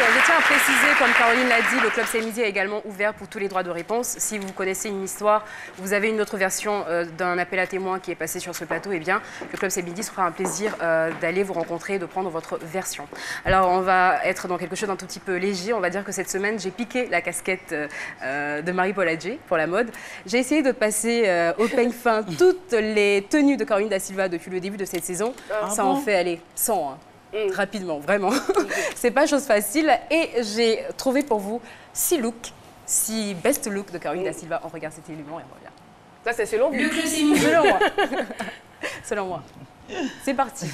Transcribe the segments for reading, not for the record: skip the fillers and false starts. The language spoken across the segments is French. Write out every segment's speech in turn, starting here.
je tiens à préciser, comme Caroline l'a dit, le Club C'est Midi est également ouvert pour tous les droits de réponse. Si vous connaissez une histoire, vous avez une autre version d'un appel à témoins qui est passé sur ce plateau, eh bien, le Club C'est Midi se fera un plaisir d'aller vous rencontrer et de prendre votre version. Alors, on va être dans quelque chose d'un tout petit peu léger. On va dire que cette semaine, j'ai piqué la casquette de Marie-Paul Adjé pour la mode. J'ai essayé de passer au peigne fin toutes les tenues de Caroline Da Silva depuis le début de cette saison. Ça en fait, allez, 100, hein. Rapidement, vraiment. C'est pas chose facile. Et j'ai trouvé pour vous 6 looks, 6 best looks de Caroline Da Silva. On regarde cet élément et on revient. Ça, c'est selon vous. Le Club C'est Midi. Selon moi. Selon moi. C'est parti.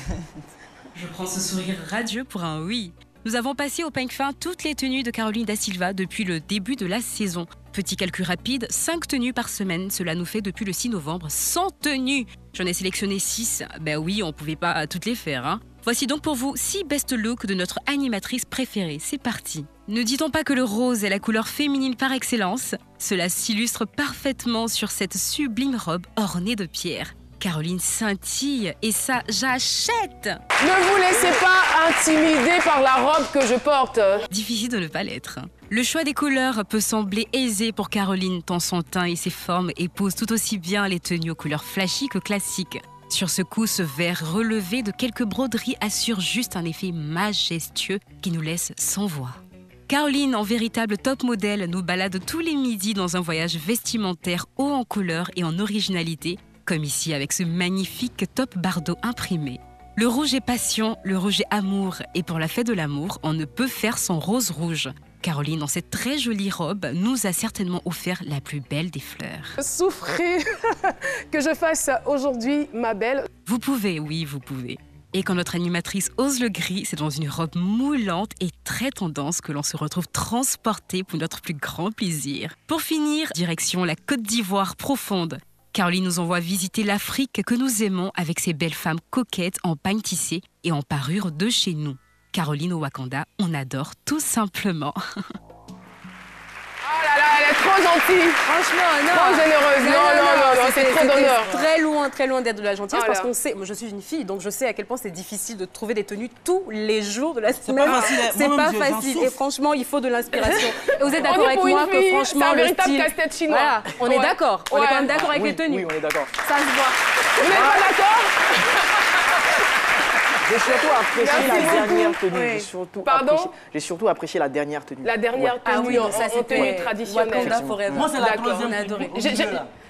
Je prends ce sourire radieux pour un oui. Nous avons passé au peigne fin toutes les tenues de Caroline Da Silva depuis le début de la saison. Petit calcul rapide, 5 tenues par semaine, cela nous fait depuis le 6 novembre 100 tenues. J'en ai sélectionné 6, ben oui, on pouvait pas toutes les faire, hein. Voici donc pour vous 6 best looks de notre animatrice préférée, c'est parti. Ne dit-on pas que le rose est la couleur féminine par excellence? Cela s'illustre parfaitement sur cette sublime robe ornée de pierres. Caroline scintille et ça, j'achète! Ne vous laissez pas intimider par la robe que je porte. Difficile de ne pas l'être. Le choix des couleurs peut sembler aisé pour Caroline, tant son teint et ses formes épousent tout aussi bien les tenues aux couleurs flashy que classiques. Sur ce coup, ce vert relevé de quelques broderies assure juste un effet majestueux qui nous laisse sans voix. Caroline, en véritable top modèle, nous balade tous les midis dans un voyage vestimentaire haut en couleurs et en originalité, comme ici avec ce magnifique top Bardot imprimé. Le rouge est passion, le rouge est amour, et pour la fête de l'amour, on ne peut faire sans rose rouge. Caroline, dans cette très jolie robe, nous a certainement offert la plus belle des fleurs. Souffrez que je fasse aujourd'hui ma belle. Vous pouvez, oui, vous pouvez. Et quand notre animatrice ose le gris, c'est dans une robe moulante et très tendance que l'on se retrouve transporté pour notre plus grand plaisir. Pour finir, direction la Côte d'Ivoire profonde. Caroline nous envoie visiter l'Afrique que nous aimons avec ses belles femmes coquettes en pagne tissé et en parure de chez nous. Caroline au Wakanda, on adore tout simplement. Oh là là, elle est trop gentille. Franchement, non. Trop généreuse. Non, c'est trop d'honneur. Très loin d'être de la gentillesse parce qu'on sait, moi je suis une fille, donc je sais à quel point c'est difficile de trouver des tenues tous les jours de la semaine. C'est pas facile. Et franchement, il faut de l'inspiration. Et vous êtes d'accord avec moi que franchement, c'est un le véritable style... casse-tête chinois. Voilà, on est d'accord. On est quand même d'accord avec les tenues. Oui, on est d'accord. Ça se voit. Vous n'êtes pas d'accord? J'ai surtout apprécié la dernière tenue. Oui. J'ai surtout apprécié la dernière tenue. La dernière tenue en tenue traditionnelle. Wakanda Forever. Moi, c'est la D'accord, troisième on a adoré.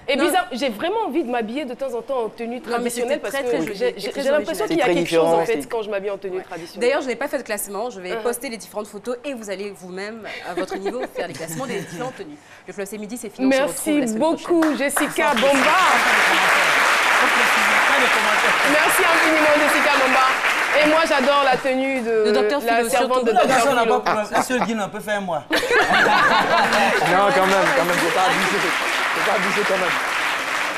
Et bizarre, j'ai vraiment envie de m'habiller de temps en temps en tenue traditionnelle parce que j'ai l'impression qu'il y a quelque chose en fait quand je m'habille en tenue traditionnelle. D'ailleurs, je n'ai pas fait de classement. Je vais poster les différentes photos et vous allez vous-même, à votre niveau, faire les classements des différentes tenues. Le Club C'est Midi, c'est fini. Merci beaucoup, Jessica Bomba. Merci infiniment, Jessica Bomba. Et moi, j'adore la tenue de la servante de Dr. Philo. Un seul guine, on peut faire moi. Non, quand même, faut pas abuser quand même.